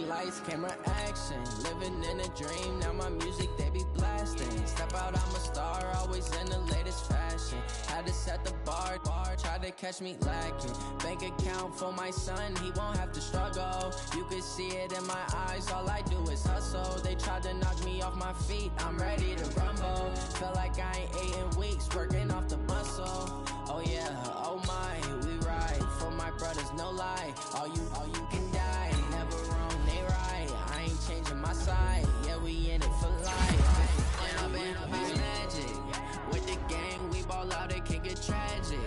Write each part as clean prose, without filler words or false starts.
like lights, camera, action. Living in a dream, now my music, they be blasting. Step out, I'm a star, always in the latest fashion. Had to set the bar, try to catch me lacking. Bank account for my son, he won't have to struggle. You can see it in my eyes, all I do is hustle. They tried to knock me off my feet, I'm ready to rumble. Feel like I ain't ate in weeks, working off the muscle. Oh yeah, oh my, we ride for my brothers, no lie. All you can die, never wrong, they right. I ain't changing my side, yeah, we in it for life. And I've been magic. With the gang, we ball out, it can get tragic.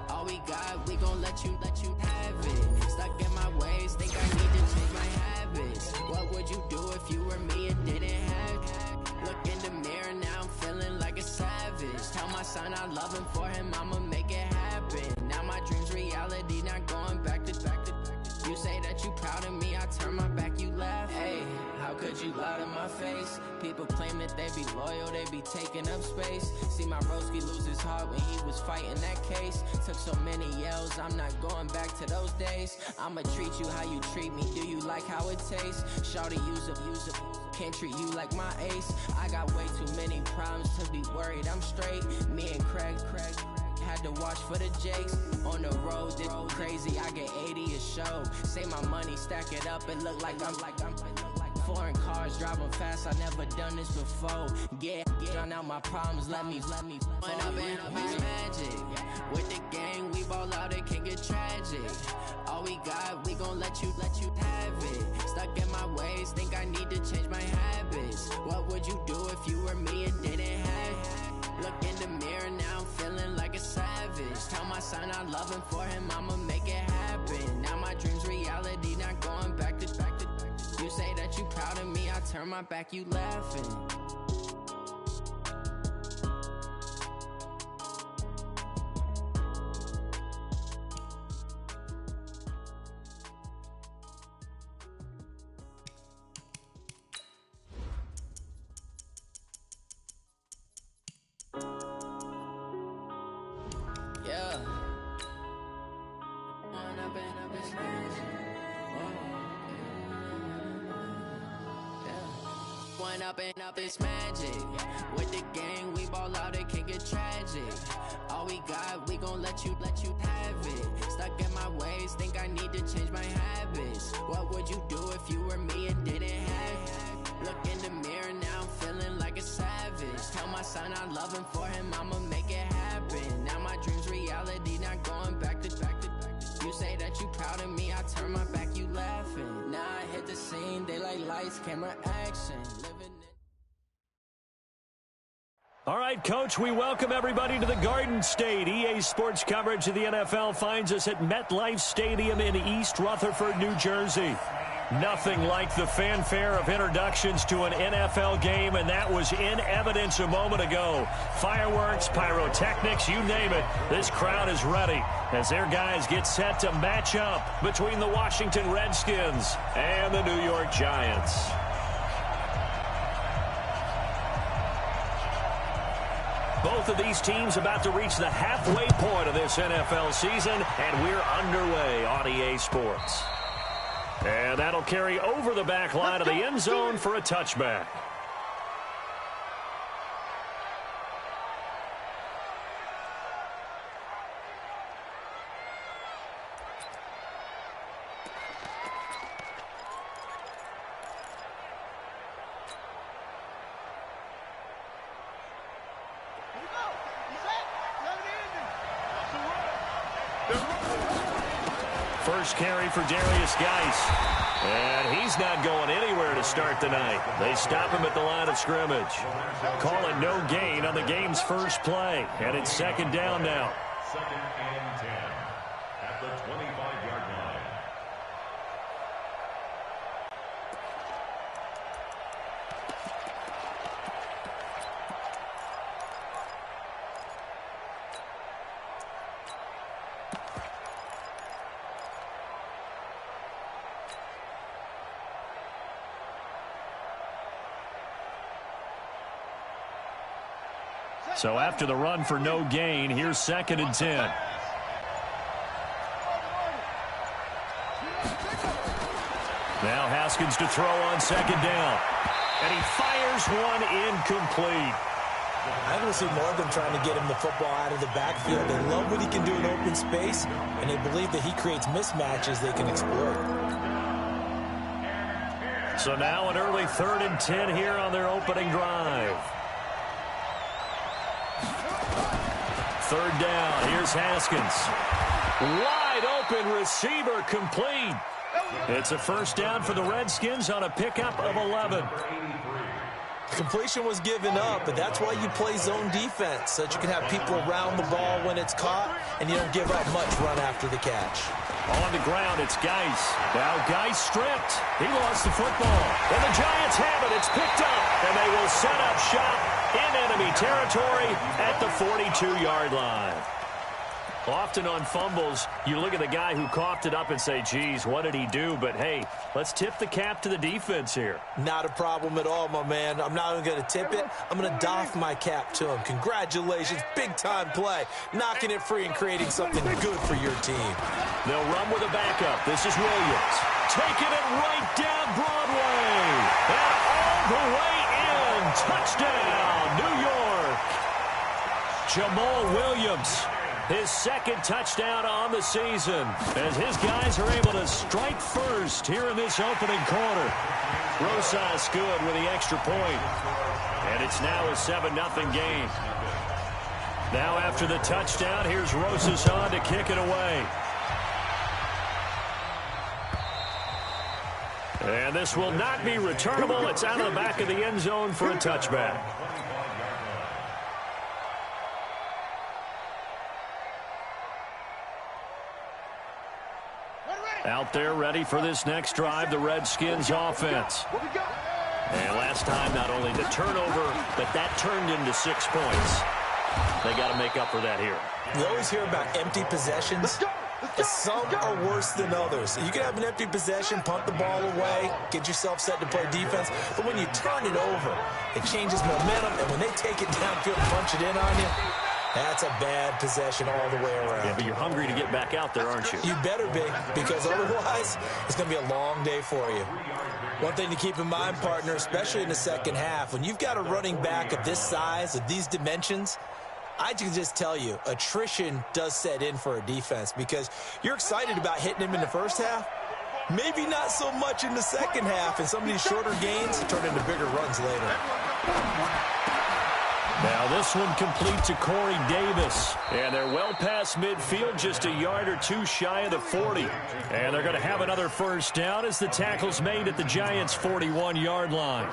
All we got, we gon' let you have it. Stuck in my ways, think I need to change my habits. What would you do if you were me and didn't have it? Look in the mirror, now I'm feeling like a savage. Tell my son I love him, for him I'ma make it happen. Now my dream's reality, not going back to. You say that you proud of me, I turn my back, you laugh. Hey, how could you lie to my face? People claim that they be loyal, they be taking up space. See my broski lose his heart when he was fighting that case. Took so many yells, I'm not going back to those days. I'ma treat you how you treat me, do you like how it tastes? Shawty, use up, can't treat you like my ace. I got way too many problems to be worried, I'm straight. Me and Craig had to watch for the Jakes. On the road, this crazy, I get 80 a show. Say my money, stack it up, it look like I'm foreign cars, driving fast, I never done this before. Get drown out my problems, let me When I've been magic. With the gang, we ball out, it can get tragic. All we got, we gon' let you have it. Stuck in my ways, think I need to change my habits. What would you do if you were me and didn't have it? Look in the mirror, now I'm feeling like a savage. Tell my son I love him, for him I'ma make it happen. Now my dream's reality, not going back to. You say that you proud of me, I turn my back, you laughing. Yeah. Up this magic. With the gang, we ball out, it can get tragic. All we got, we gon' let you have it. Stuck in my ways, think I need to change my habits. What would you do if you were me and didn't have it? Look in the mirror, now I'm feeling like a savage. Tell my son I love him, for him I'ma make it happen. Now my dream's reality, not going back to. You say that you proud of me, I turn my back, you laughing. Now I hit the scene, they like lights, camera, action. Living All right, Coach, we welcome everybody to the Garden State. EA Sports coverage of the NFL finds us at MetLife Stadium in East Rutherford, New Jersey. Nothing like the fanfare of introductions to an NFL game, and that was in evidence a moment ago. Fireworks, pyrotechnics, you name it. This crowd is ready as their guys get set to match up between the Washington Redskins and the New York Giants. Both of these teams about to reach the halfway point of this NFL season, and we're underway on EA Sports. And that'll carry over the back line of the end zone for a touchback. First carry for Darius Geis. And he's not going anywhere to start the night. They stop him at the line of scrimmage. Call it no gain on the game's first play. And it's second down now. Second and 10 at the 25-yard line. So after the run for no gain, here's second and 10. Now Haskins to throw on second down. And he fires one incomplete. I'm going to see more of them trying to get him the football out of the backfield. They love what he can do in open space, and they believe that he creates mismatches they can exploit. So now an early 3rd and 10 here on their opening drive. 3rd down. Here's Haskins. Wide open receiver complete. It's a 1st down for the Redskins on a pickup of 11. Completion was given up, but that's why you play zone defense, so that you can have people around the ball when it's caught, and you don't give up much run after the catch. On the ground, it's Geis. Now Geis stripped. He lost the football. And the Giants have it. It's picked up, and they will set up shop in enemy territory at the 42-yard line. Often on fumbles, you look at the guy who coughed it up and say, geez, what did he do? But, hey, let's tip the cap to the defense here. Not a problem at all, my man. I'm not even going to tip it. I'm going to doff my cap to him. Congratulations. Big-time play. Knocking it free and creating something good for your team. They'll run with a backup. This is Williams. Taking it right down Broadway. And all the way in. Touchdown, New York. Jamal Williams. His 2nd touchdown on the season as his guys are able to strike first here in this opening quarter. Rosas good with the extra point. And it's now a 7-0 game. Now after the touchdown, here's Rosas on to kick it away. And this will not be returnable. It's out of the back of the end zone for a touchback. Out there ready for this next drive, the Redskins offense. And last time, not only the turnover, but that turned into 6 points. They got to make up for that here. You always hear about empty possessions. Some are worse than others. You can have an empty possession, punt the ball away, get yourself set to play defense. But when you turn it over, it changes momentum. And when they take it downfield and punch it in on you, that's a bad possession all the way around. Yeah, but you're hungry to get back out there, aren't you? You better be, because otherwise it's going to be a long day for you. One thing to keep in mind, partner, especially in the second half, when you've got a running back of this size, of these dimensions, I can just tell you, attrition does set in for a defense because you're excited about hitting him in the first half. Maybe not so much in the second half, and some of these shorter gains turn into bigger runs later. Now this one complete to Corey Davis. And they're well past midfield, just a yard or two shy of the 40. And they're going to have another 1st down as the tackle's made at the Giants' 41-yard line.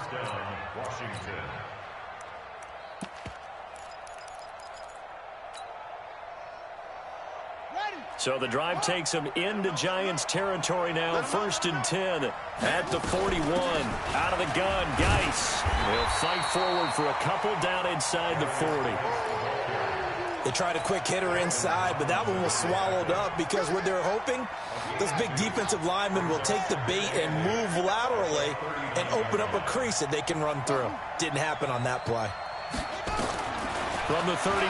So the drive takes them into Giants territory now. 1st and 10 at the 41. Out of the gun, Geis. They'll fight forward for a couple down inside the 40. They tried a quick hitter inside, but that one was swallowed up because what they're hoping, those big defensive linemen will take the bait and move laterally and open up a crease that they can run through. Didn't happen on that play. From the 39,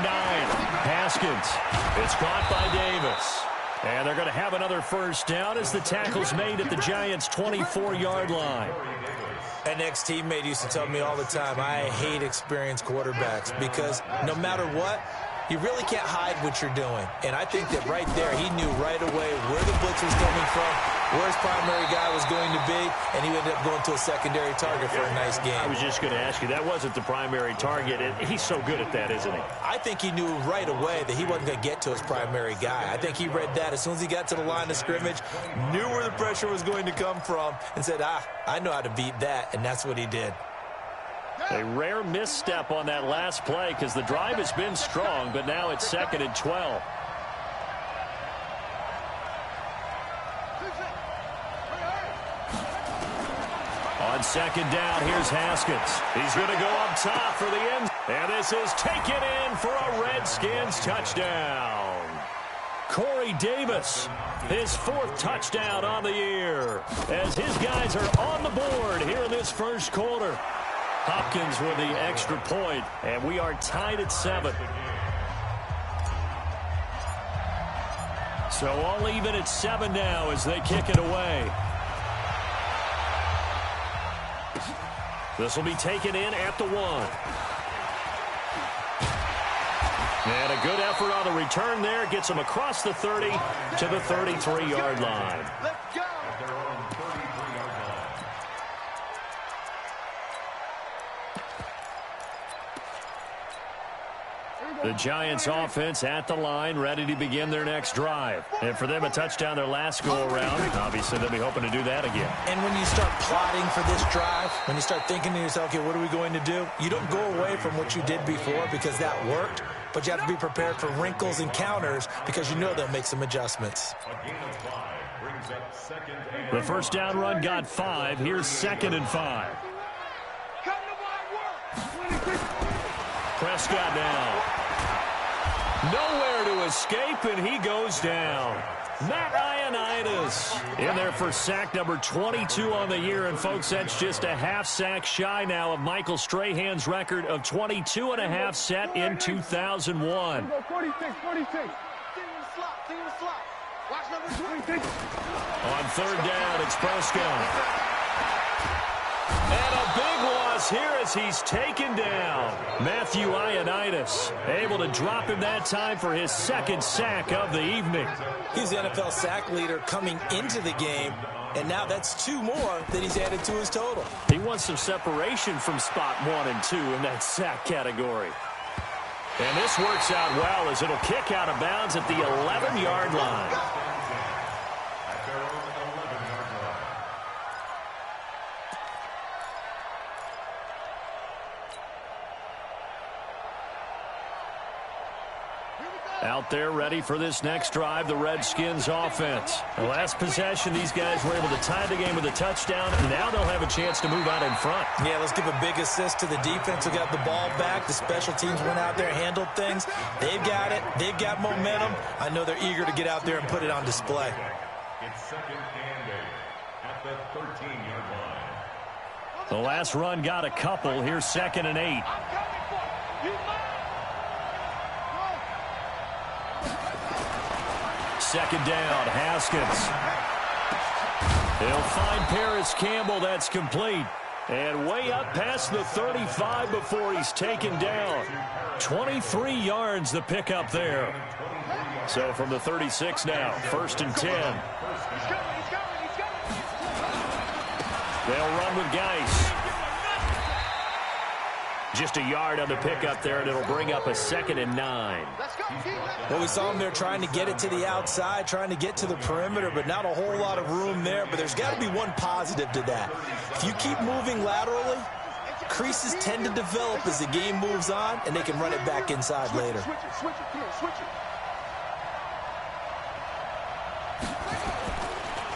Haskins. It's caught by Davis. And they're going to have another 1st down as the tackle's made at the Giants' 24-yard line. An ex-teammate used to tell me all the time, I hate experienced quarterbacks because no matter what, you really can't hide what you're doing. And I think that right there, he knew right away where the blitz was coming from, where his primary guy was going to be, and he ended up going to a secondary target for a nice game. I was just going to ask you, that wasn't the primary target. He's so good at that, isn't he? I think he knew right away that he wasn't going to get to his primary guy. I think he read that as soon as he got to the line of scrimmage, knew where the pressure was going to come from, and said, I know how to beat that, and that's what he did. A rare misstep on that last play because the drive has been strong, but now it's 2nd and 12. On 2nd down, here's Haskins. He's going to go up top for the end. And this is taken in for a Redskins touchdown. Corey Davis, his 4th touchdown on the year, as his guys are on the board here in this 1st quarter. Hopkins with the extra point, and we are tied at 7. So all even at 7 now as they kick it away. This will be taken in at the 1. And a good effort on the return there. Gets him across the 30 to the 33-yard line. Let's go. The Giants offense at the line, ready to begin their next drive. And for them, a touchdown their last go-around. Obviously, they'll be hoping to do that again. And when you start plotting for this drive, when you start thinking to yourself, okay, what are we going to do? You don't go away from what you did before because that worked, but you have to be prepared for wrinkles and counters because you know they'll make some adjustments. The first down run got 5. Here's 2nd and 5. Prescott now. Nowhere to escape, and he goes down. Matt Ioannidis in there for sack number 22 on the year. And, folks, that's just a half sack shy now of Michael Strahan's record of 22 and a half set in 2001. 46. On 3rd down, it's Prescott. And a big loss here as he's taken down. Matthew Ioannidis able to drop him that time for his 2nd sack of the evening. He's the NFL sack leader coming into the game, and now that's 2 more that he's added to his total. He wants some separation from spot 1 and 2 in that sack category. And this works out well as it'll kick out of bounds at the 11-yard line. Out there ready for this next drive, the Redskins offense. The last possession, these guys were able to tie the game with a touchdown. Now they'll have a chance to move out in front. Yeah, let's give a big assist to the defense who got the ball back. The special teams went out there, handled things. They've got it. They've got momentum. I know they're eager to get out there and put it on display. It's 2nd and 8 at the 13-yard line. The last run got a couple. Here's 2nd and 8. Second down, Haskins. He'll find Paris Campbell. That's complete. And way up past the 35 before he's taken down. 23 yards the pickup there. So from the 36 now, 1st and 10. They'll run with Geis. Just a yard on the pickup there, and it'll bring up a 2nd and 9. Well, we saw him there trying to get it to the outside, trying to get to the perimeter, but not a whole lot of room there. But there's got to be one positive to that. If you keep moving laterally, creases tend to develop as the game moves on, and they can run it back inside later.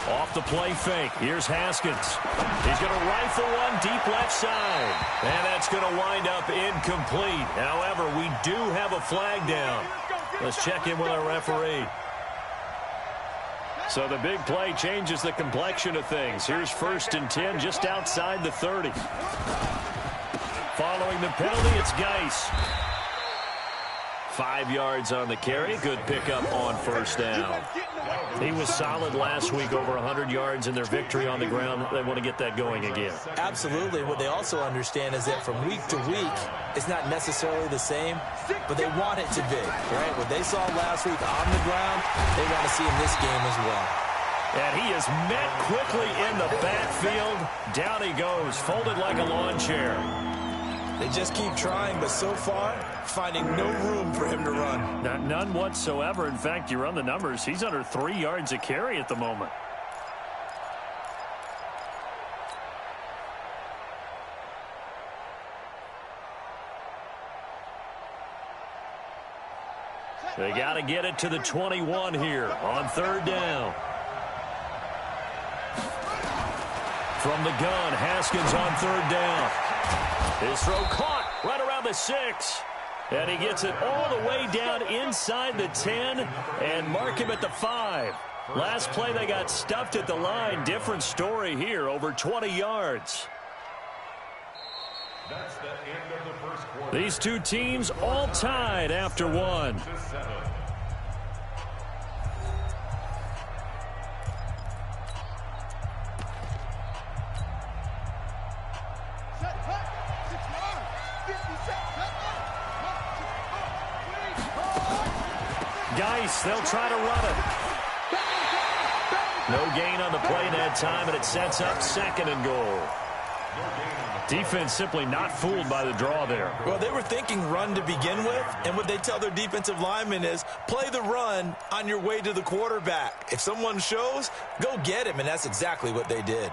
Off the play fake. Here's Haskins. He's going to rifle one deep left side. And that's going to wind up incomplete. However, we do have a flag down. Let's check in with our referee. So the big play changes the complexion of things. Here's 1st and 10 just outside the 30. Following the penalty, it's Geis. 5 yards on the carry. Good pickup on 1st down. He was solid last week, over 100 yards in their victory on the ground. They want to get that going again. Absolutely. What they also understand is that from week to week, it's not necessarily the same, but they want it to be, right? What they saw last week on the ground, they want to see in this game as well. And he is met quickly in the backfield. Down he goes, folded like a lawn chair. They just keep trying, but so far, finding no room for him to run. None whatsoever. In fact, you run the numbers, he's under 3 yards a carry at the moment. They got to get it to the 21 here on 3rd down. From the gun, Haskins on 3rd down. His throw caught right around the 6. And he gets it all the way down inside the 10 and mark him at the 5. Last play they got stuffed at the line. Different story here, over 20 yards. That's the end of the first quarter. These two teams all tied after one. Geis, they'll try to run it. No gain on the play that time, and it sets up 2nd and goal. Defense simply not fooled by the draw there. Well, they were thinking run to begin with, and what they tell their defensive linemen is play the run on your way to the quarterback. If someone shows, go get him, and that's exactly what they did.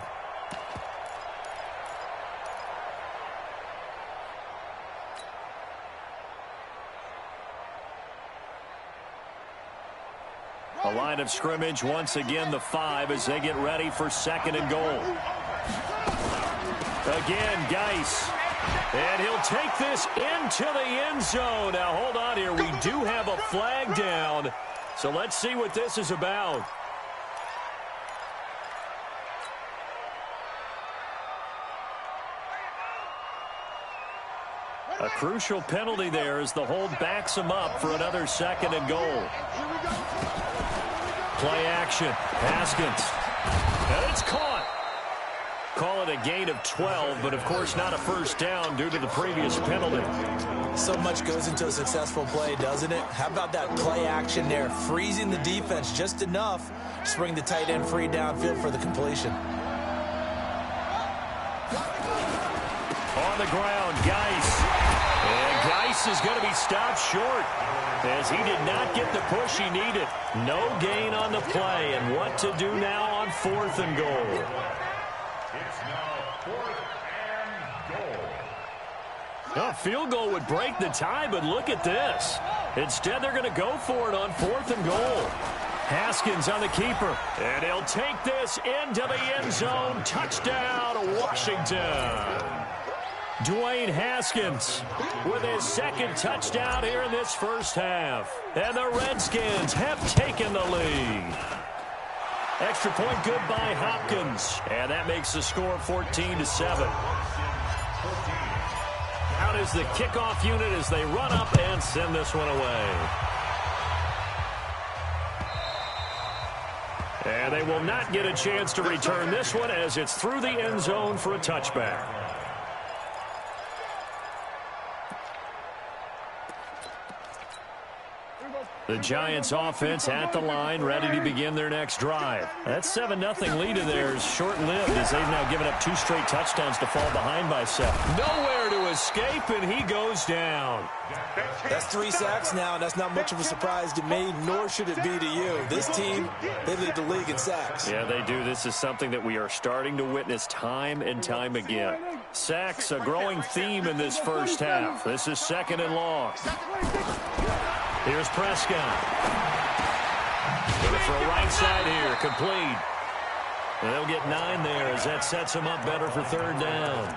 A line of scrimmage, once again the 5 as they get ready for 2nd and goal. Again, Geis. And he'll take this into the end zone. Now, hold on here. We do have a flag down. So let's see what this is about. A crucial penalty there as the hold backs him up for another 2nd and goal. Play action. Haskins. And it's caught. Call it a gain of 12, but of course not a first down due to the previous penalty. So much goes into a successful play, doesn't it? How about that play action there? Freezing the defense just enough to bring the tight end free downfield for the completion. On the ground, Geis. And Geis is going to be stopped short as he did not get the push he needed. No gain on the play, and what to do now on 4th and goal. It's now 4th and goal. A field goal would break the tie, but look at this. Instead, they're going to go for it on 4th and goal. Haskins on the keeper, and he'll take this into the end zone. Touchdown, Washington. Dwayne Haskins with his 2nd touchdown here in this first half. And the Redskins have taken the lead. Extra point good by Hopkins. And that makes the score 14-7. Out is the kickoff unit as they run up and send this one away. And they will not get a chance to return this one as it's through the end zone for a touchback. The Giants offense at the line, ready to begin their next drive. That 7-0 lead of theirs short-lived as they've now given up 2 straight touchdowns to fall behind by 7. Nowhere to escape, and he goes down. That's 3 sacks now, and that's not much of a surprise to me, nor should it be to you. This team, they lead the league in sacks. Yeah, they do. This is something that we are starting to witness time and time again. Sacks, a growing theme in this first half. This is 2nd and long. Here's Prescott. Going to throw right side here, complete. They'll get 9 there as that sets them up better for 3rd down.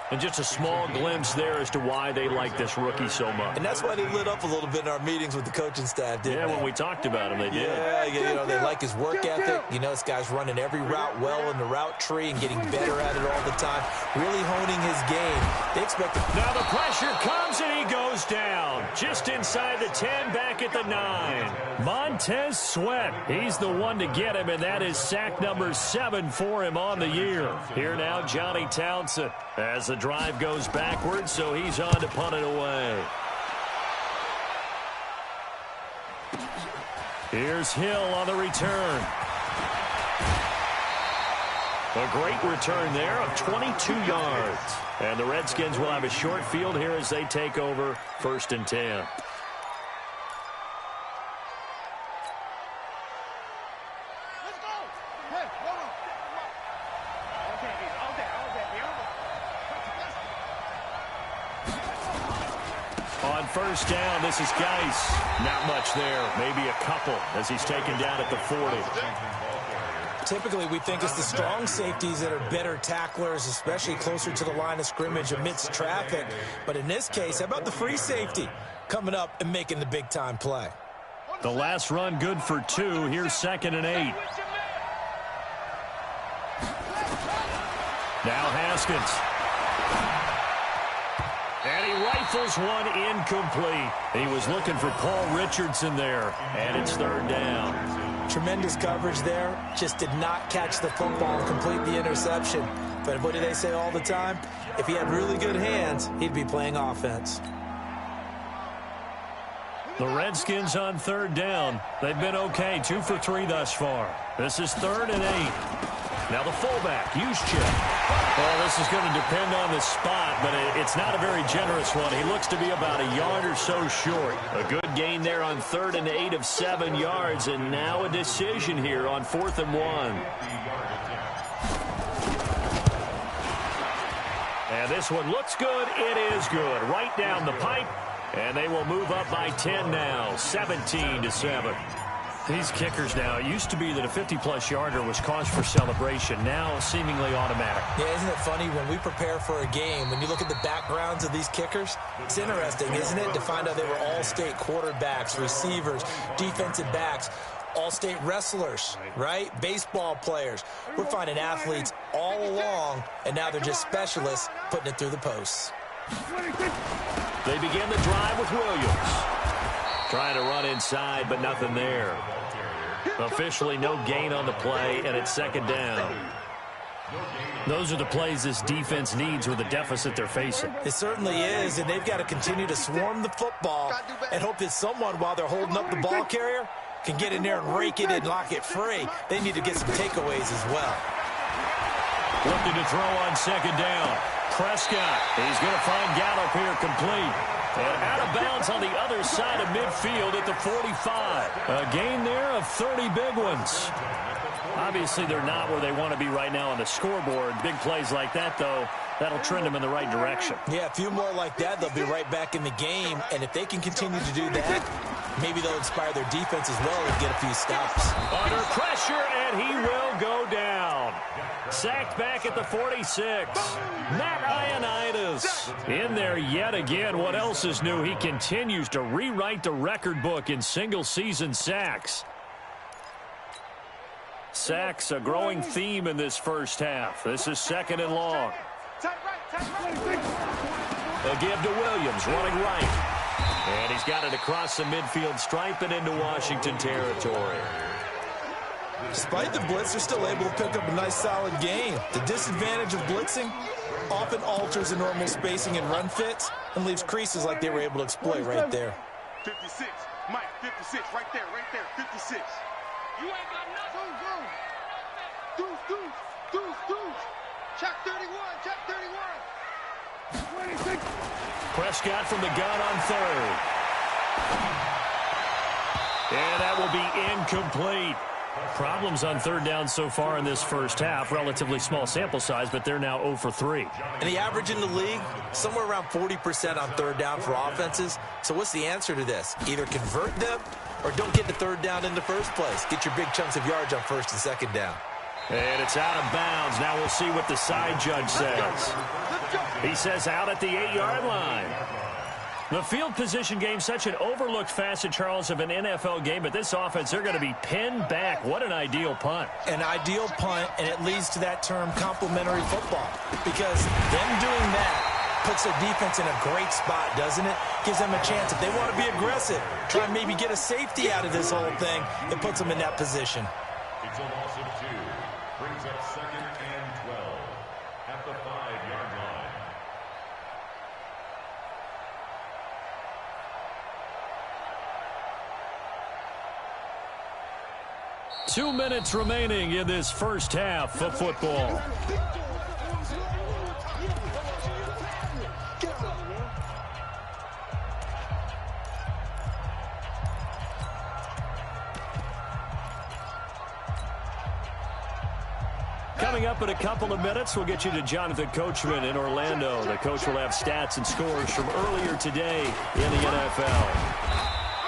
And just a small glimpse there as to why they like this rookie so much. And that's why they lit up a little bit in our meetings with the coaching staff, didn't they? Yeah, when we talked about him, they did. Yeah, you know, they like his work ethic. You know, this guy's running every route well in the route tree and getting better at it all the time, really honing his game. They expect it. Now the pressure comes and he goes down. Just inside the 10, back at the 9. Montez Sweat, he's the one to get him, and that is sack number 7 for him on the year. Here now, Johnny Townsend. As the drive goes backwards, so he's on to punt it away. Here's Hill on the return. A great return there of 22 yards. And the Redskins will have a short field here as they take over 1st and 10. On 1st down, this is Geis. Not much there, maybe a couple as he's taken down at the 40. Typically, we think it's the strong safeties that are better tacklers, especially closer to the line of scrimmage amidst traffic. But in this case, how about the free safety coming up and making the big-time play? The last run good for 2. Here's 2nd and 8. Now Haskins. And he rifles one incomplete. He was looking for Paul Richardson there, and it's 3rd down. Tremendous coverage there. Just did not catch the football and complete the interception. But what do they say all the time? If he had really good hands, he'd be playing offense. The Redskins on third down. They've been okay, 2 for 3 thus far. This is 3rd and 8. Now the fullback, Juszczyk. Well, this is going to depend on the spot, but it's not a very generous one. He looks to be about a yard or so short. A good gain there on 3rd and 8 of 7 yards, and now a decision here on 4th and 1. And this one looks good. It is good. Right down the pipe. And they will move up by 10 now, 17-7. These kickers now, it used to be that a 50-plus yarder was cause for celebration. Now seemingly automatic. Yeah, isn't it funny when we prepare for a game, when you look at the backgrounds of these kickers, it's interesting, isn't it, to find out they were all-state quarterbacks, receivers, defensive backs, all-state wrestlers, right? Baseball players. We're finding athletes all along, and now they're just specialists putting it through the posts. They begin the drive with Williams. Trying to run inside, but nothing there. Officially no gain on the play, and it's 2nd down. Those are the plays this defense needs with the deficit they're facing. It certainly is, and they've got to continue to swarm the football and hope that someone, while they're holding up the ball carrier, can get in there and rake it and lock it free. They need to get some takeaways as well. Looking to throw on 2nd down. Prescott, he's going to find Gallup here complete. And out of bounds on the other side of midfield at the 45. A gain there of 30 big ones. Obviously, they're not where they want to be right now on the scoreboard. Big plays like that, though, that'll trend them in the right direction. Yeah, a few more like that, they'll be right back in the game. And if they can continue to do that, maybe they'll inspire their defense as well and get a few stops. Under pressure, and he will go down. Sacked back at the 46. Matt Ioannidis in there yet again. What else is new? He continues to rewrite the record book in single-season sacks. Sacks, a growing theme in this first half. This is 2nd and long. A give to Williams, running right. And he's got it across the midfield stripe and into Washington territory. Despite the blitz, they're still able to pick up a nice, solid gain. The disadvantage of blitzing often alters the normal spacing and run fits and leaves creases like they were able to exploit right there. 56, Mike, 56, right there, 56. You ain't got nothing. Deuce. Check 31, check 31. 26. Prescott from the gun on 3rd. And that will be incomplete. Problems on 3rd down so far in this first half. Relatively small sample size, but they're now 0 for 3. And the average in the league, somewhere around 40% on 3rd down for offenses. So what's the answer to this? Either convert them or don't get the 3rd down in the first place. Get your big chunks of yards on 1st and 2nd down. And it's out of bounds. Now we'll see what the side judge says. He says out at the 8-yard line. The field position game, such an overlooked facet, Charles, of an NFL game, but this offense, they're going to be pinned back. What an ideal punt. An ideal punt, and it leads to that term complementary football, because them doing that puts their defense in a great spot, doesn't it? Gives them a chance. If they want to be aggressive, try and maybe get a safety out of this whole thing, it puts them in that position. It's a loss of 2. Brings up 2nd and 12 at the 5-yard line. Two minutes remaining in this first half of football. Coming up in a couple of minutes, we'll get you to Jonathan Coachman in Orlando. The coach will have stats and scores from earlier today in the NFL.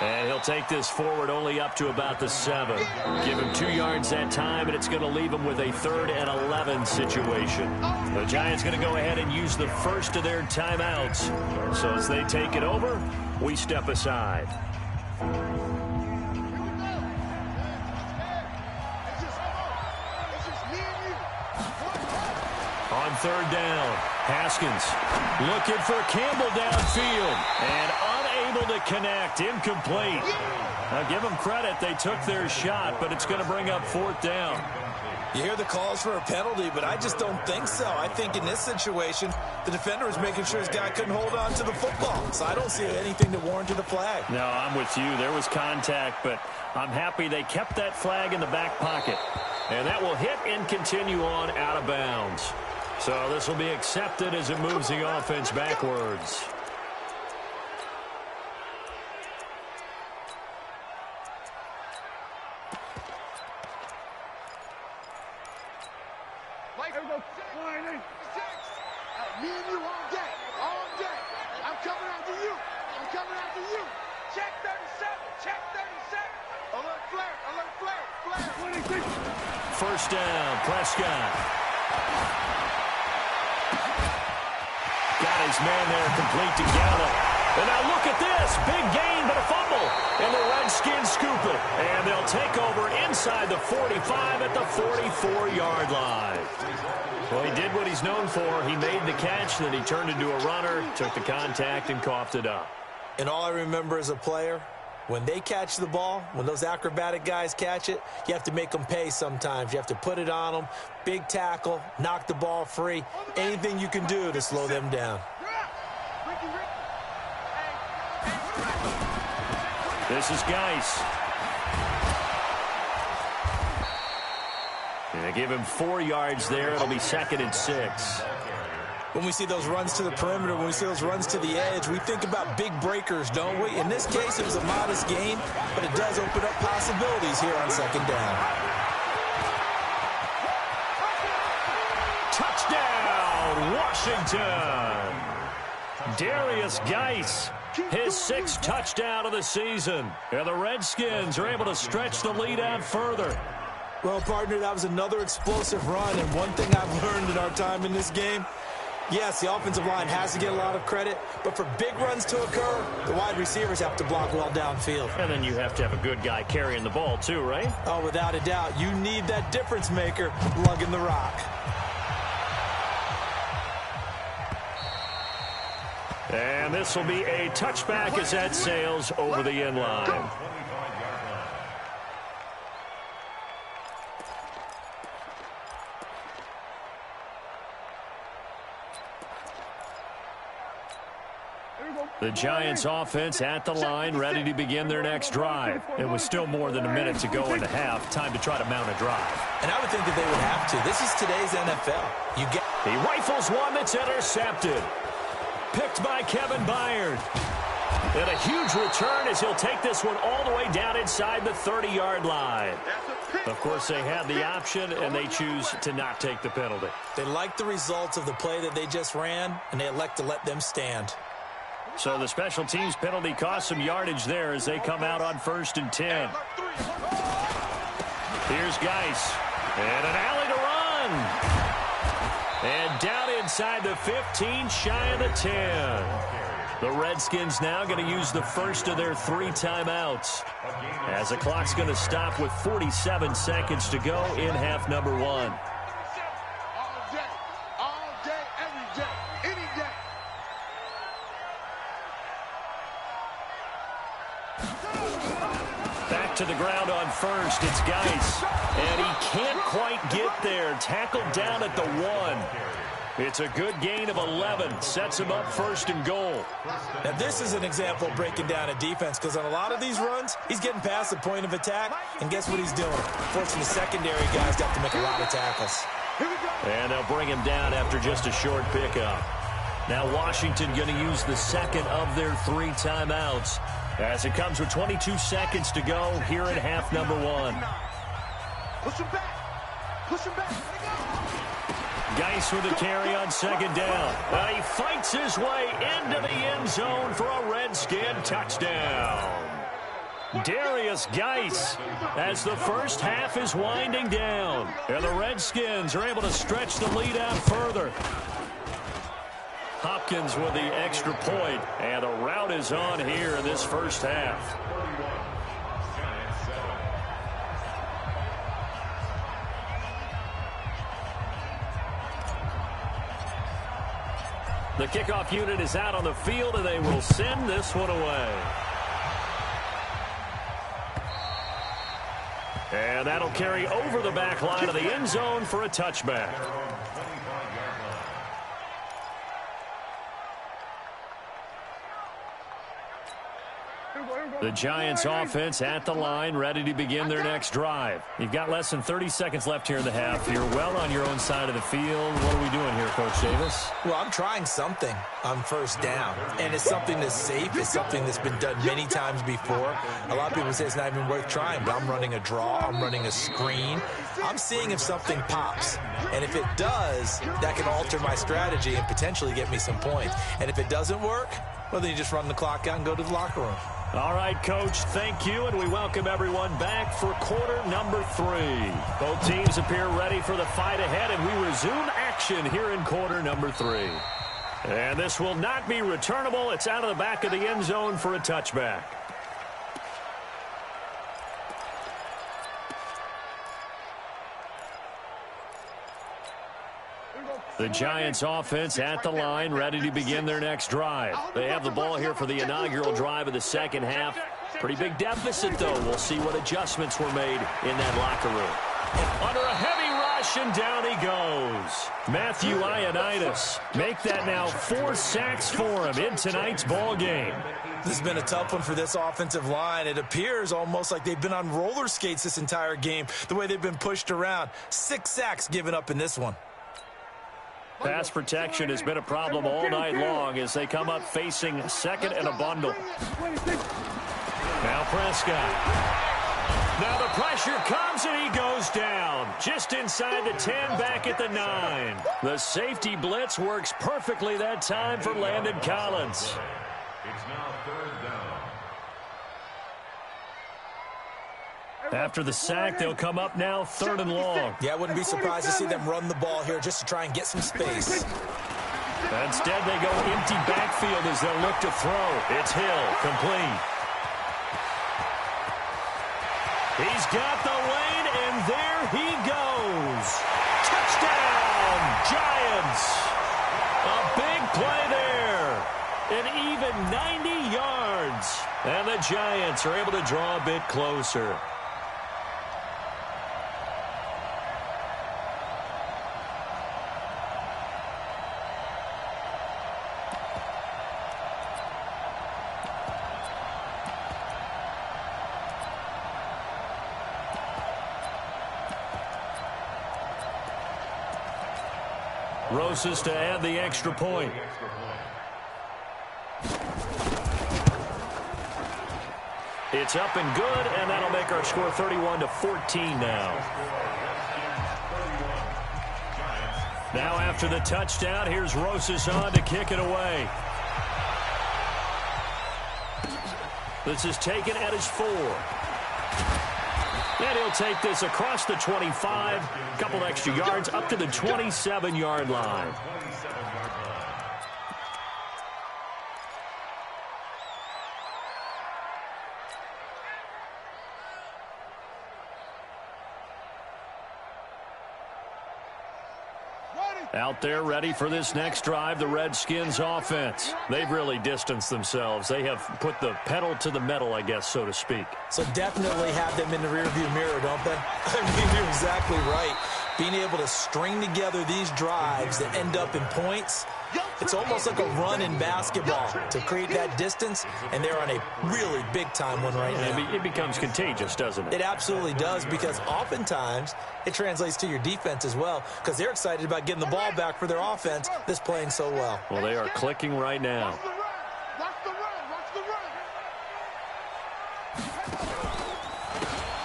And he'll take this forward only up to about the 7. Give him 2 yards that time, and it's going to leave him with a 3rd and 11 situation. The Giants going to go ahead and use the first of their timeouts. So as they take it over, we step aside. On 3rd down, Haskins looking for Campbell downfield and unable to connect, incomplete. Now give them credit, they took their shot, but it's going to bring up 4th down. You hear the calls for a penalty, but I just don't think so. I think in this situation, the defender was making sure his guy couldn't hold on to the football. So I don't see anything that warranted the flag. No, I'm with you. There was contact, but I'm happy they kept that flag in the back pocket. And that will hit and continue on out of bounds. So this will be accepted as it moves the offense backwards. Me and you all day, all day. I'm coming after you. I'm coming after you. Check 37, check 37. Alert flare, flare. First down, Prescott. Got his man there complete to Gallup. And now look at this. Big gain, but a fumble. And the Redskins scoop it. And they'll take over inside the 45 at the 44-yard line. Well, he did what he's known for. He made the catch, then he turned into a runner, took the contact, and coughed it up. And all I remember as a player, when they catch the ball, when those acrobatic guys catch it, you have to make them pay sometimes. You have to put it on them, big tackle, knock the ball free, anything you can do to slow them down. This is Geis. And they give him 4 yards there. It'll be 2nd and 6. When we see those runs to the perimeter, when we see those runs to the edge, we think about big breakers, don't we? In this case, it was a modest gain, but it does open up possibilities here on 2nd down. Touchdown, Washington. Darius Geis, his 6th touchdown of the season. And the Redskins are able to stretch the lead out further. Well, partner, that was another explosive run, and one thing I've learned in our time in this game, yes, the offensive line has to get a lot of credit, but for big runs to occur, the wide receivers have to block well downfield. And then you have to have a good guy carrying the ball too, right? Oh, without a doubt. You need that difference maker lugging the rock. And this will be a touchback as that sails over the end line. The Giants offense at the line, ready to begin their next drive. It was still more than a minute to go in the half. Time to try to mount a drive. And I would think that they would have to. This is today's NFL. He rifles one that's intercepted. Picked by Kevin Byard. And a huge return as he'll take this one all the way down inside the 30-yard line. Of course, they had the option, and they choose to not take the penalty. They like the results of the play that they just ran, and they elect to let them stand. So the special teams penalty cost some yardage there as they come out on 1st and 10. Here's Geis. And an alley to run. And down inside the 15, shy of the 10. The Redskins now going to use the first of their 3 timeouts, as the clock's going to stop with 47 seconds to go in half number 1. All day, every day, any day. Back to the ground on 1st. It's Geis. And he can't quite get there. Tackled down at the 1. It's a good gain of 11. Sets him up 1st and goal. Now, this is an example of breaking down a defense, because on a lot of these runs, he's getting past the point of attack, and guess what he's doing? Forcing the secondary guys to have to make a lot of tackles. And they'll bring him down after just a short pickup. Now Washington going to use the 2nd of their 3 timeouts, as it comes with 22 seconds to go here in half number 1. Push him back. Push him back. Geis with a carry on 2nd down. He fights his way into the end zone for a Redskin touchdown. Darius Geis, as the first half is winding down. And the Redskins are able to stretch the lead out further. Hopkins with the extra point, and a rout is on here in this first half. The kickoff unit is out on the field, and they will send this one away. And that'll carry over the back line of the end zone for a touchback. The Giants offense at the line, ready to begin their next drive. You've got less than 30 seconds left here in the half. You're well on your own side of the field. What are we doing here, Coach Davis? Well, I'm trying something on first down, and it's something that's safe. It's something that's been done many times before. A lot of people say it's not even worth trying, but I'm running a draw. I'm running a screen. I'm seeing if something pops, and if it does, that can alter my strategy and potentially get me some points. And if it doesn't work, well, then you just run the clock out and go to the locker room. All right, Coach, thank you, and we welcome everyone back for quarter number 3. Both teams appear ready for the fight ahead, and we resume action here in quarter number 3. And this will not be returnable. It's out of the back of the end zone for a touchback. The Giants offense at the line, ready to begin their next drive. They have the ball here for the inaugural drive of the second half. Pretty big deficit, though. We'll see what adjustments were made in that locker room. Under a heavy rush, and down he goes. Matthew Ioannidis. Make that now 4 sacks for him in tonight's ball game. This has been a tough one for this offensive line. It appears almost like they've been on roller skates this entire game, the way they've been pushed around. 6 sacks given up in this one. Pass protection has been a problem all night long as they come up facing second and a bundle. Now Prescott. Now the pressure comes and he goes down. Just inside the 10, back at the 9. The safety blitz works perfectly that time for Landon Collins. It's now third down. After the sack, they'll come up now 3rd and long. Yeah, I wouldn't be surprised to see them run the ball here just to try and get some space. Instead, they go empty backfield as they'll look to throw. It's Hill, complete. He's got the lane, and there he goes. Touchdown, Giants. A big play there. An even 90 yards. And the Giants are able to draw a bit closer. Rosas to add the extra point. It's up and good, and that'll make our score 31-14 now. Now after the touchdown, here's Rosas on to kick it away. This is taken at his 4. And he'll take this across the 25, a couple extra yards up to the 27-yard line. Out there ready for this next drive, the Redskins offense. They've really distanced themselves. They have put the pedal to the metal, I guess, so to speak. So definitely have them in the rearview mirror, don't they? I mean, you're exactly right. Being able to string together these drives that end up in points, it's almost like a run in basketball to create that distance, and they're on a really big-time one right now. It becomes contagious, doesn't it? It absolutely does, because oftentimes it translates to your defense as well, because they're excited about getting the ball back for their offense that's playing so well. Well, they are clicking right now. Watch the run.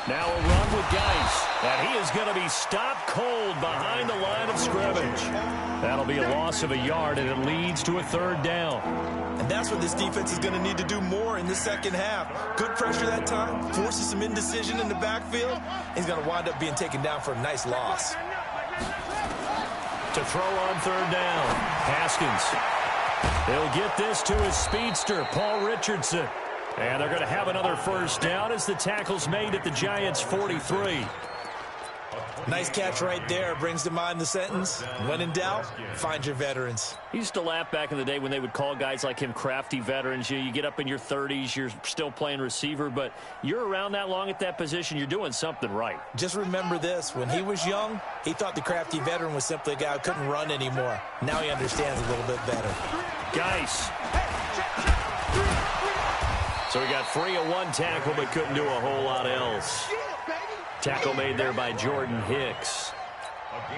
Now a run with Geis, and he is going to be stopped cold behind the line of scrimmage. That'll be a loss of a yard, and it leads to a 3rd down. And that's what this defense is going to need to do more in the second half. Good pressure that time, forces some indecision in the backfield. He's going to wind up being taken down for a nice loss. To throw on 3rd down, Haskins. He'll get this to his speedster, Paul Richardson. And they're going to have another 1st down as the tackle's made at the Giants' 43. Nice catch right there. Brings to mind the sentence, when in doubt, find your veterans. He used to laugh back in the day when they would call guys like him crafty veterans. You get up in your 30s, you're still playing receiver, but you're around that long at that position, you're doing something right. Just remember this. When he was young, he thought the crafty veteran was simply a guy who couldn't run anymore. Now he understands a little bit better. Geis. So he got free of one tackle, but couldn't do a whole lot else. Tackle made there by Jordan Hicks.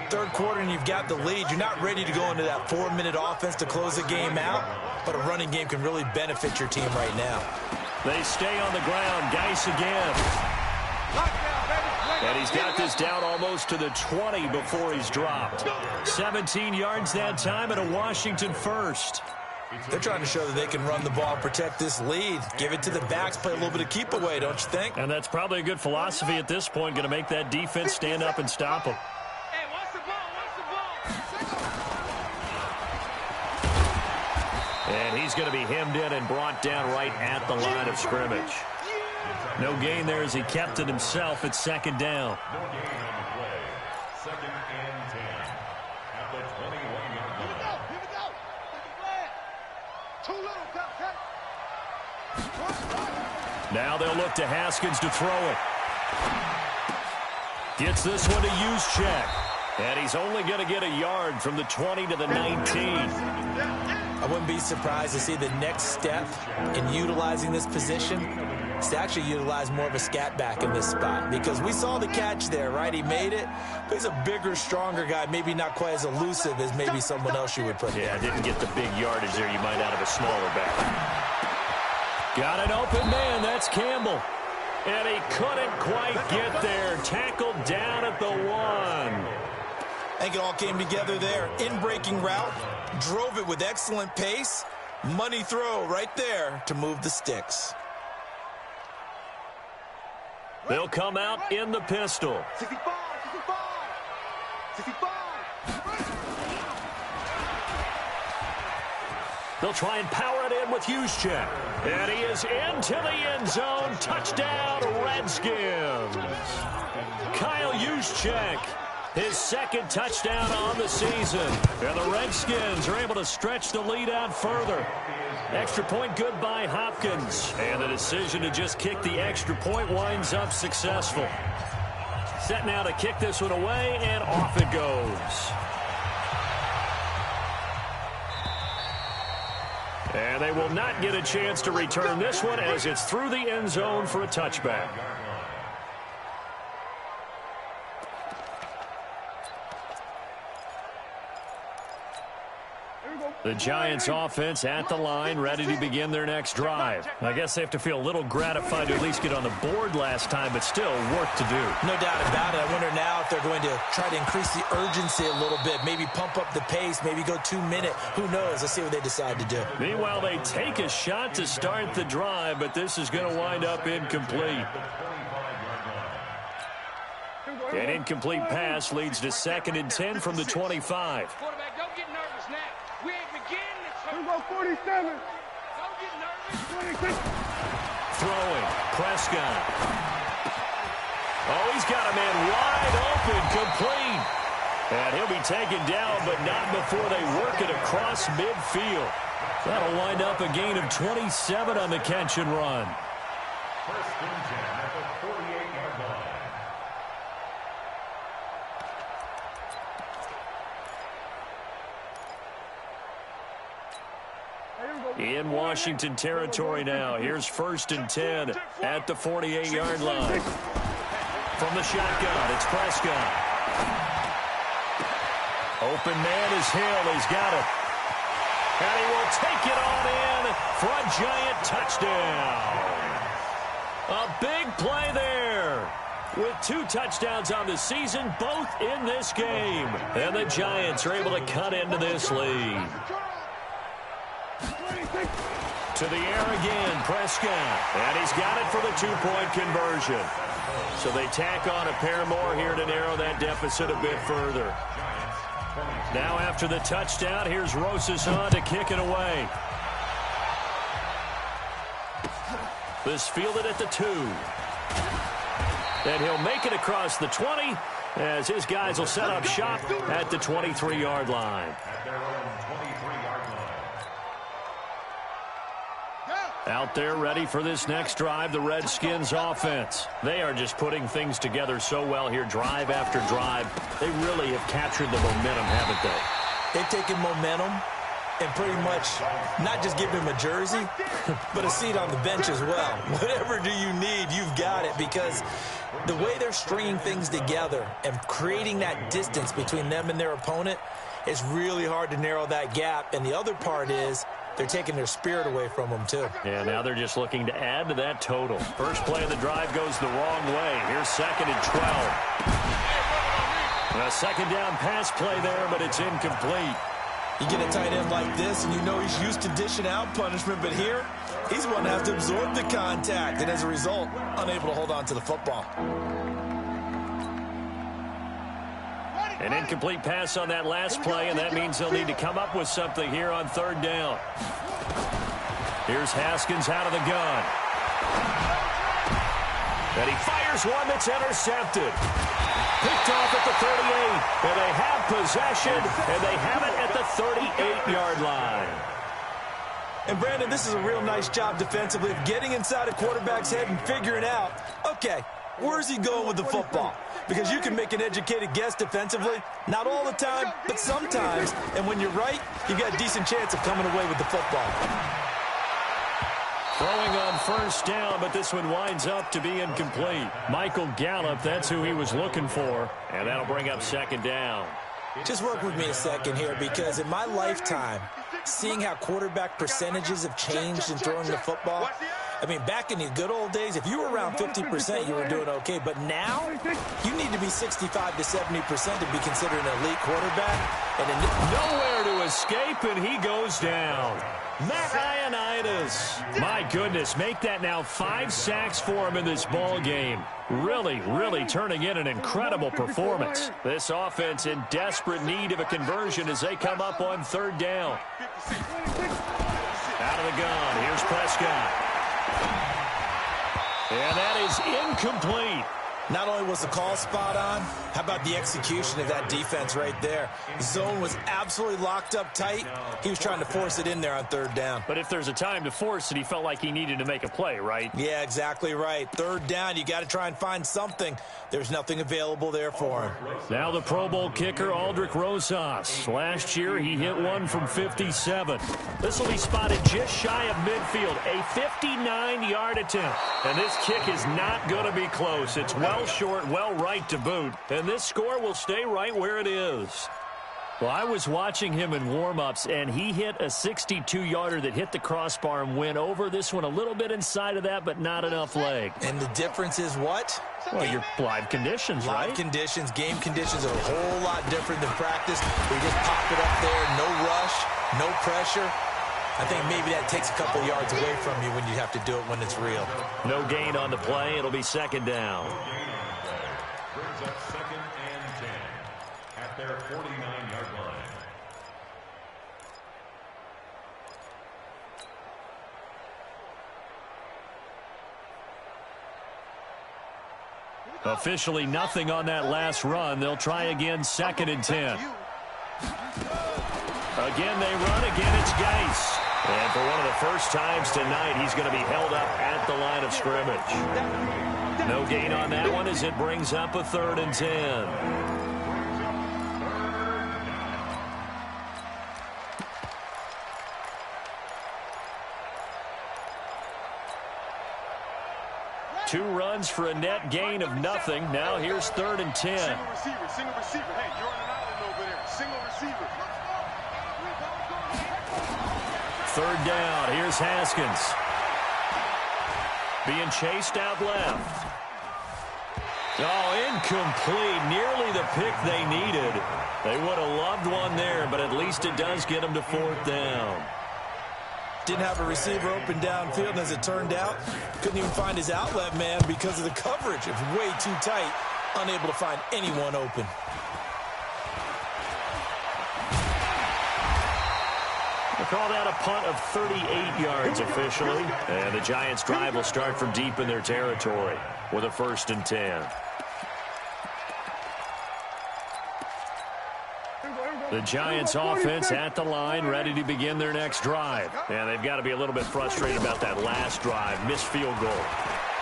Third quarter and you've got the lead. You're not ready to go into that 4-minute offense to close the game out, but a running game can really benefit your team right now. They stay on the ground. Geis again. And he's got this down almost to the 20 before he's dropped. 17 yards that time and a Washington first. They're trying to show that they can run the ball, protect this lead. Give it to the backs, play a little bit of keep away, don't you think? And that's probably a good philosophy at this point, going to make that defense stand up and stop them. Hey, watch the ball, And he's going to be hemmed in and brought down right at the line of scrimmage. No gain there as he kept it himself at second down. No gain on the play. Second and 10 at the 21-yard line. Here we go. Too little, cut. Now they'll look to Haskins to throw it. Gets this one to Juszczyk. And he's only going to get a yard from the 20 to the 19. I wouldn't be surprised to see the next step in utilizing this position is to actually utilize more of a scat back in this spot, because we saw the catch there, right? He made it, but he's a bigger, stronger guy, maybe not quite as elusive as maybe someone else you would put. Yeah, didn't get the big yardage there you might out of a smaller back. Got an open man, that's Campbell. And he couldn't quite get there. Tackled down at the 1. I think it all came together there. In-breaking route, drove it with excellent pace. Money throw right there to move the sticks. They'll come out in the pistol. 65. They'll try and power it in with Juszczyk. And he is into the end zone. Touchdown, Redskins. Kyle Juszczyk, his second touchdown on the season. And the Redskins are able to stretch the lead out further. Extra point good by Hopkins. And the decision to just kick the extra point winds up successful. Set now to kick this one away, and off it goes. And they will not get a chance to return this one as it's through the end zone for a touchback. The Giants offense at the line, ready to begin their next drive. I guess they have to feel a little gratified to at least get on the board last time, but still work to do. No doubt about it. I wonder now if they're going to try to increase the urgency a little bit, maybe pump up the pace, maybe go 2-minute. Who knows? Let's see what they decide to do. Meanwhile, they take a shot to start the drive, but this is going to wind up incomplete. An incomplete pass leads to 2nd and 10 from the 25. Quarterback, don't get nervous now. We ain't beginning. Here we go, 47. Don't get nervous. Throwing, Prescott. Oh, he's got a man wide open, complete. And he'll be taken down, but not before they work it across midfield. That'll wind up a gain of 27 on the catch and run. First and 10 at the 48-yard line. In Washington territory now. Here's 1st and 10 at the 48-yard line. From the shotgun, it's Prescott. Open man is Hill. He's got it. And he will take it on in for a giant touchdown. A big play there. With 2 touchdowns on the season, both in this game. And the Giants are able to cut into this lead. To the air again, Prescott. And he's got it for the 2-point conversion. So they tack on a pair more here to narrow that deficit a bit further. Now after the touchdown, here's Rosas on to kick it away. This fielded at the 2. And he'll make it across the 20 as his guys will set up shop at the 23-yard line. At their own 23-yard line. Out there ready for this next drive, the Redskins offense. They are just putting things together so well here, drive after drive. They really have captured the momentum, haven't they? They've taken momentum and pretty much not just give him a jersey, but a seat on the bench as well. Whatever do you need, you've got it, because the way they're stringing things together and creating that distance between them and their opponent, it's really hard to narrow that gap. And the other part is they're taking their spirit away from them, too. Yeah, now they're just looking to add to that total. First play of the drive goes the wrong way. Here's 2nd and 12. A second down pass play there, but it's incomplete. You get a tight end like this, and you know he's used to dishing out punishment, but here, he's the one that has to absorb the contact, and as a result, unable to hold on to the football. An incomplete pass on that last play, and that means they'll need to come up with something here on 3rd down. Here's Haskins out of the gun. And he fires one that's intercepted. Picked off at the 38, and they have possession, and they have it at the 38-yard line. And, Brandon, this is a real nice job defensively of getting inside a quarterback's head and figuring out, okay, where's he going with the football? Because you can make an educated guess defensively, not all the time, but sometimes. And when you're right, you've got a decent chance of coming away with the football. Throwing on 1st down, but this one winds up to be incomplete. Michael Gallup, that's who he was looking for, and that'll bring up 2nd down. Just work with me a second here, because in my lifetime, seeing how quarterback percentages have changed in throwing the football, I mean, back in the good old days, if you were around 50%, you were doing okay. But now, you need to be 65 to 70% to be considered an elite quarterback. And nowhere to escape, and he goes down. Matt Ioannidis. My goodness, make that now 5 sacks for him in this ball game. Really, really turning in an incredible performance. This offense in desperate need of a conversion as they come up on 3rd down. Out of the gun, here's Prescott. And that is incomplete. Not only was the call spot on, how about the execution of that defense right there? The zone was absolutely locked up tight. He was trying to force it in there on 3rd down. But if there's a time to force it, he felt like he needed to make a play, right? Yeah, exactly right. 3rd down, you got to try and find something. There's nothing available there for him. Now the Pro Bowl kicker, Aldrick Rosas. Last year, he hit one from 57. This will be spotted just shy of midfield. A 59-yard attempt. And this kick is not going to be close. It's well short, well right to boot. And this score will stay right where it is. Well, I was watching him in warm-ups, and he hit a 62-yarder that hit the crossbar and went over. This one a little bit inside of that, but not enough leg. And the difference is what? Well, your live conditions, right? Live conditions, game conditions are a whole lot different than practice. We just pop it up there, no rush, no pressure. I think maybe that takes a couple yards away from you when you have to do it when it's real. No gain on the play. It'll be 2nd down. Brings up 2nd and 10 at their 49-yard line. Officially nothing on that last run. They'll try again, 2nd and 10. Again, they run. Again, it's Geis. And for one of the first times tonight, he's going to be held up at the line of scrimmage. No gain on that one as it brings up a 3rd and 10. Two runs for a net gain of nothing. Now here's 3rd and 10. Single receiver, single receiver. Hey, you're on an island over there. Single receiver. 3rd down. Here's Haskins. Being chased out left. Oh, incomplete. Nearly the pick they needed. They would have loved one there, but at least it does get them to 4th down. Didn't have a receiver open downfield, and as it turned out, couldn't even find his outlet man because of the coverage. It was way too tight, unable to find anyone open. They call that a punt of 38 yards officially. And the Giants' drive will start from deep in their territory with a 1st and 10. The Giants offense at the line, ready to begin their next drive. And they've got to be a little bit frustrated about that last drive, missed field goal.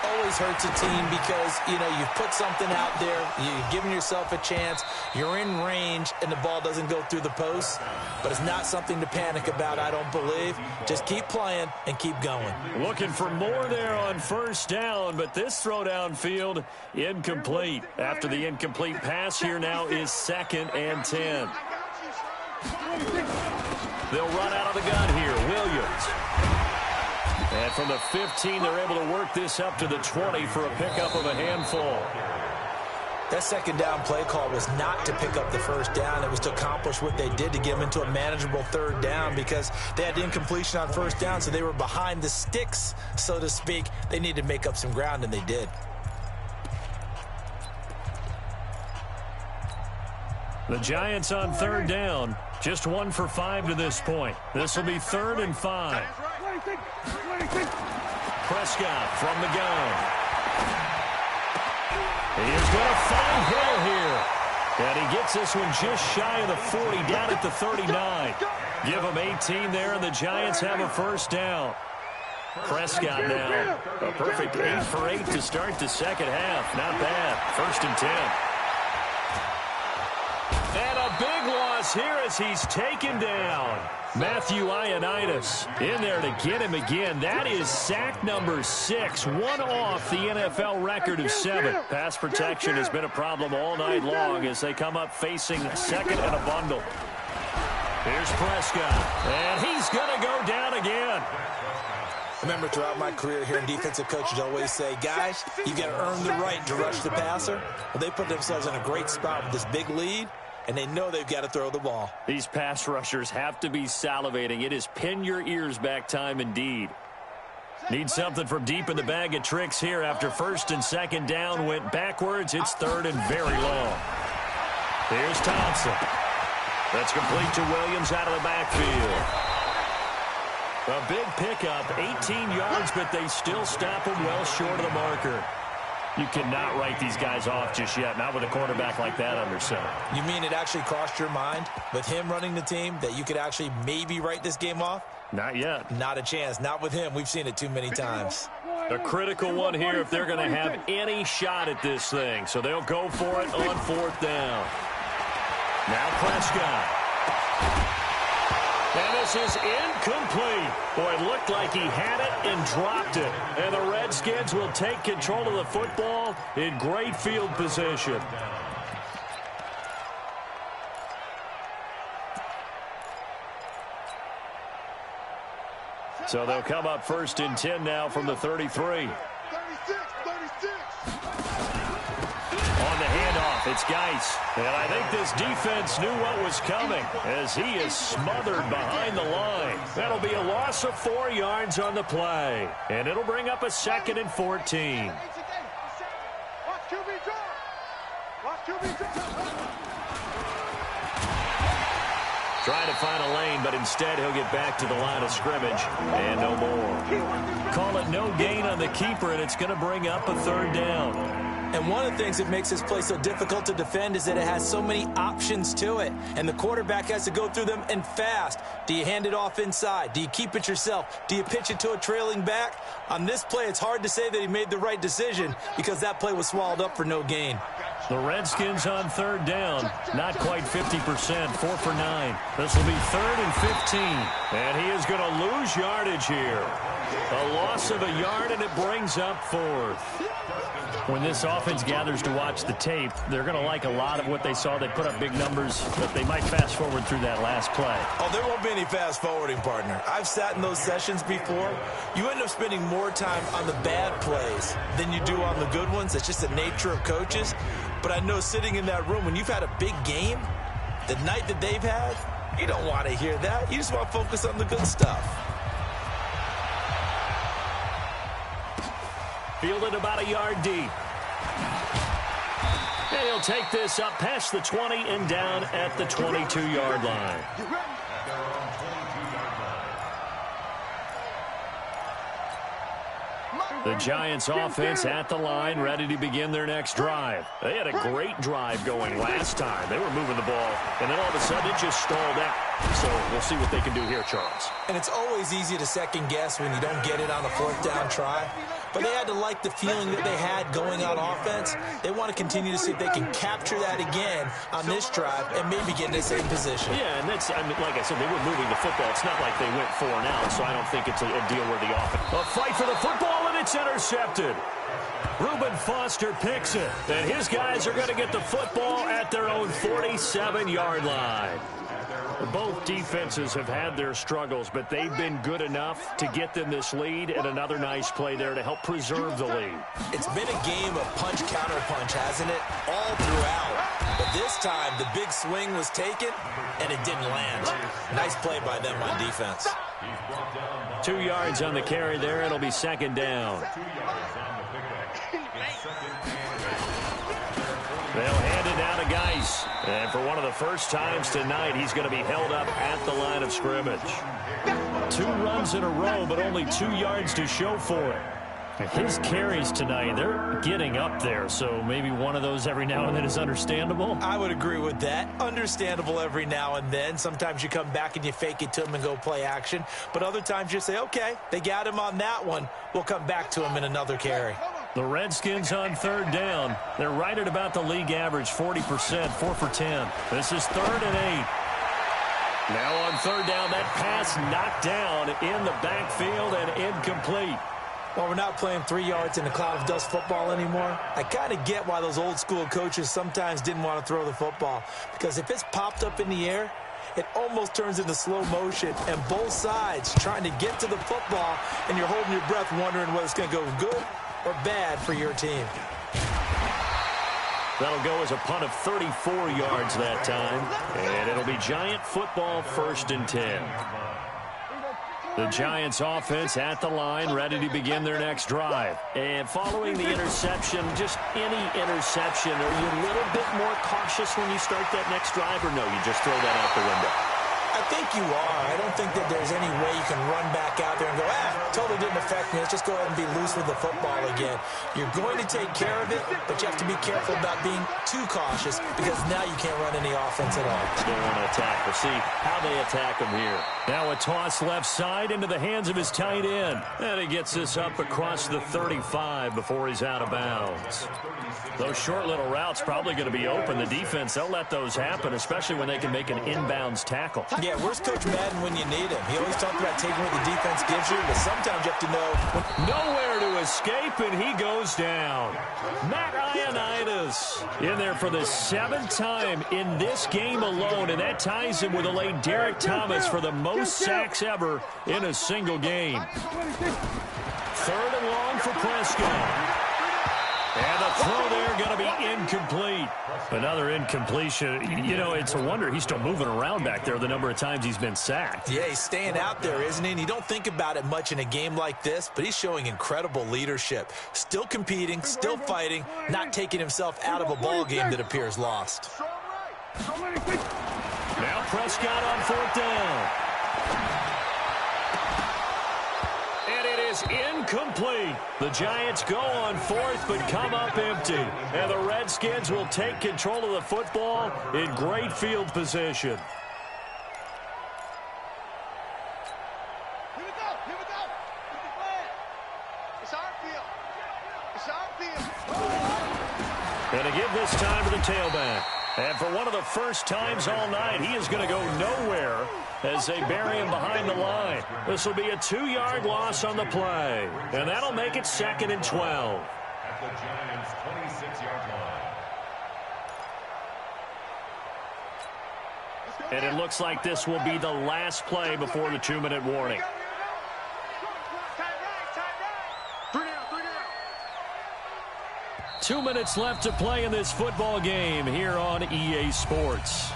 Always hurts a team because, you've put something out there, you've given yourself a chance, you're in range, and the ball doesn't go through the post. But it's not something to panic about, I don't believe. Just keep playing and keep going. Looking for more there on first down, but this throw downfield incomplete. After the incomplete pass, here now is 2nd and 10. They'll run out of the gun here. Williams. And from the 15, they're able to work this up to the 20 for a pickup of a handful. That second down play call was not to pick up the first down. It was to accomplish what they did to get them into a manageable third down because they had the incompletion on first down, so they were behind the sticks, so to speak. They needed to make up some ground, and they did. The Giants on third down, just 1 for 5 to this point. This will be 3rd and 5. Prescott from the gun. He is going to find Hill here. And he gets this one just shy of the 40, down at the 39. Give him 18 there, and the Giants have a first down. Prescott now, a perfect 8 for 8 to start the second half. Not bad. 1st and 10. And a big loss here as he's taken down. Matthew Ioannidis in there to get him again. That is sack number 6, one off the NFL record of 7. Pass protection has been a problem all night long as they come up facing 2nd and a bundle. Here's Prescott, and he's going to go down again. Remember, throughout my career here in defensive coaches always say, guys, you got to earn the right to rush the passer. Well, they put themselves in a great spot with this big lead, and they know they've got to throw the ball. These pass rushers have to be salivating. It is pin your ears back time indeed. Need something from deep in the bag of tricks here after 1st and 2nd down went backwards. It's 3rd and very long. Here's Thompson. That's complete to Williams out of the backfield. A big pickup, 18 yards, but they still stop him well short of the marker. You cannot write these guys off just yet, not with a quarterback like that under center. You mean it actually crossed your mind with him running the team that you could actually maybe write this game off? Not yet. Not a chance. Not with him. We've seen it too many times. A critical one here if they're going to have any shot at this thing. So they'll go for it on 4th down. Now Prescott. And this is incomplete. Boy, it looked like he had it and dropped it. And the Redskins will take control of the football in great field position. So they'll come up 1st and 10 now from the 33. 36. On the handoff, it's Geis. And I think this defense knew what was coming as he is smothered behind the line. That'll be a loss of 4 yards on the play. And it'll bring up a 2nd and 14. Trying to find a lane, but instead he'll get back to the line of scrimmage. And no more. Call it no gain on the keeper, and it's going to bring up a 3rd down. And one of the things that makes this play so difficult to defend is that it has so many options to it. And the quarterback has to go through them and fast. Do you hand it off inside? Do you keep it yourself? Do you pitch it to a trailing back? On this play, it's hard to say that he made the right decision because that play was swallowed up for no gain. The Redskins on 3rd down. Not quite 50%, 4 for 9. This will be 3rd and 15. And he is going to lose yardage here. A loss of a yard, and it brings up 4th. When this offense gathers to watch the tape, they're going to like a lot of what they saw. They put up big numbers, but they might fast forward through that last play. Oh, there won't be any fast forwarding, partner. I've sat in those sessions before. You end up spending more time on the bad plays than you do on the good ones. It's just the nature of coaches. But I know sitting in that room, when you've had a big game, the night that they've had, you don't want to hear that. You just want to focus on the good stuff. Fielded about a yard deep. And he'll take this up past the 20 and down at the 22-yard line. The Giants offense at the line, ready to begin their next drive. They had a great drive going last time. They were moving the ball, and then all of a sudden it just stalled out. So we'll see what they can do here, Charles. And it's always easy to second guess when you don't get it on a fourth down try. But they had to like the feeling that they had going on offense. They want to continue to see if they can capture that again on this drive and maybe get in the same position. Yeah, and that's, I mean, like I said, they were moving the football. It's not like they went 4 and out, so I don't think it's a deal-worthy offense. A fight for the football, and it's intercepted. Reuben Foster picks it, and his guys are going to get the football at their own 47-yard line. Both defenses have had their struggles, but they've been good enough to get them this lead, and another nice play there to help preserve the lead. It's been a game of punch-counter-punch, hasn't it? All throughout. But this time, the big swing was taken, and it didn't land. Nice play by them on defense. 2 yards on the carry there. It'll be second down. They'll hand it down to Geis. And for one of the first times tonight, he's going to be held up at the line of scrimmage. 2 runs in a row, but only 2 yards to show for it. His carries tonight, they're getting up there, so maybe one of those every now and then is understandable. I would agree with that. Understandable every now and then. Sometimes you come back and you fake it to him and go play action. But other times you say, okay, they got him on that one. We'll come back to him in another carry. The Redskins on third down. They're right at about the league average, 40%, 4 for 10. This is 3rd and 8. Now on third down, that pass knocked down in the backfield and incomplete. Well, we're not playing 3 yards in a cloud of dust football anymore. I kind of get why those old school coaches sometimes didn't want to throw the football. Because if it's popped up in the air, it almost turns into slow motion. And both sides trying to get to the football, and you're holding your breath wondering whether it's going to go good or bad for your team. That'll go as a punt of 34 yards that time. And it'll be Giant football, 1st and 10. The Giants offense at the line, ready to begin their next drive. And following the interception, just any interception, are you a little bit more cautious when you start that next drive, or no, you just throw that out the window? I think you are. I don't think that there's any way you can run back out there and go, totally didn't affect me. Let's just go ahead and be loose with the football again. You're going to take care of it, but you have to be careful about being too cautious because now you can't run any offense at all. They want to attack. We'll see how they attack them here. Now a toss left side into the hands of his tight end. And he gets this up across the 35 before he's out of bounds. Those short little routes probably going to be open. The defense, they'll let those happen, especially when they can make an inbounds tackle. Yeah, where's Coach Madden when you need him? He always talked about taking what the defense gives you, but sometimes you have to know. Nowhere to escape, and he goes down. Matt Ioannidis in there for the 7th time in this game alone, and that ties him with the late Derek Thomas for the most sacks ever in a single game. 3rd and long for Prescott. And the throw there going to be incomplete. Another incompletion. You know, it's a wonder he's still moving around back there the number of times he's been sacked. Yeah, he's staying out there, isn't he? And you don't think about it much in a game like this, but he's showing incredible leadership. Still competing, still fighting, not taking himself out of a ball game that appears lost. Now Prescott on 4th down. Incomplete. The Giants go on 4th but come up empty. And the Redskins will take control of the football in great field position. Here we go. Here we go. It's our field. It's our field. And to give this time to the tailback. And for one of the first times all night, he is going to go nowhere as they bury him behind the line. This will be a 2-yard loss on the play. And that'll make it 2nd and 12. At the Giants' 26-yard line. And it looks like this will be the last play before the 2-minute warning. 2 minutes left to play in this football game here on EA Sports.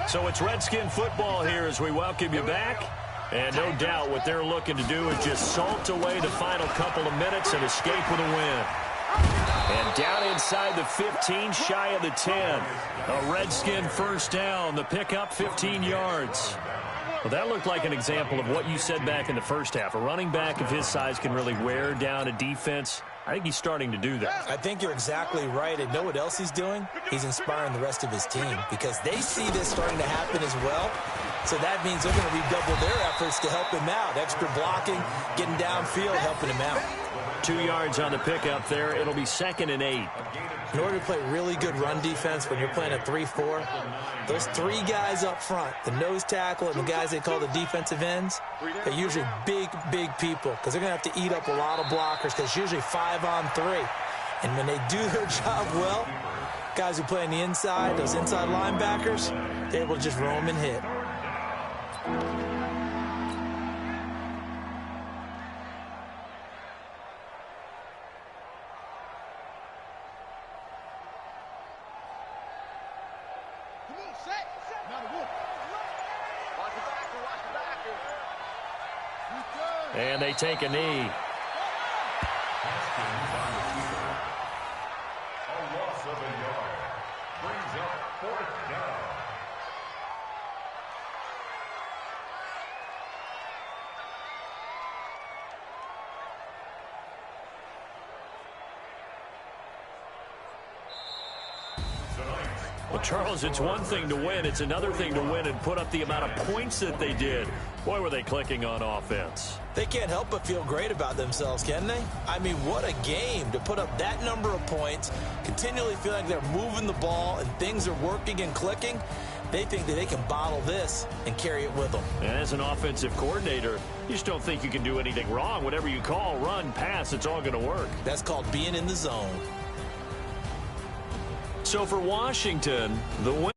So it's Redskin football here as we welcome you back. And no doubt what they're looking to do is just salt away the final couple of minutes and escape with a win. And down inside the 15, shy of the 10. A Redskin first down. The pickup, 15 yards. Well, that looked like an example of what you said back in the first half. A running back of his size can really wear down a defense. I think he's starting to do that. I think you're exactly right. And know what else he's doing? He's inspiring the rest of his team because they see this starting to happen as well. So that means they're going to redouble their efforts to help him out. Extra blocking, getting downfield, helping him out. 2 yards on the pickup there. It'll be 2nd and 8. In order to play really good run defense when you're playing a 3-4, those 3 guys up front, the nose tackle and the guys they call the defensive ends, they're usually big, big people because they're going to have to eat up a lot of blockers because it's usually 5-on-3. And when they do their job well, guys who play on the inside, those inside linebackers, they're able to just roam and hit. And they take a knee. A loss of a yard. Brings up 4th down. Well, Charles, it's one thing to win. It's another thing to win and put up the amount of points that they did. Boy, were they clicking on offense. They can't help but feel great about themselves, can they? I mean, what a game to put up that number of points, continually feel like they're moving the ball and things are working and clicking. They think that they can bottle this and carry it with them. And as an offensive coordinator, you just don't think you can do anything wrong. Whatever you call, run, pass, it's all going to work. That's called being in the zone. So for Washington, the win.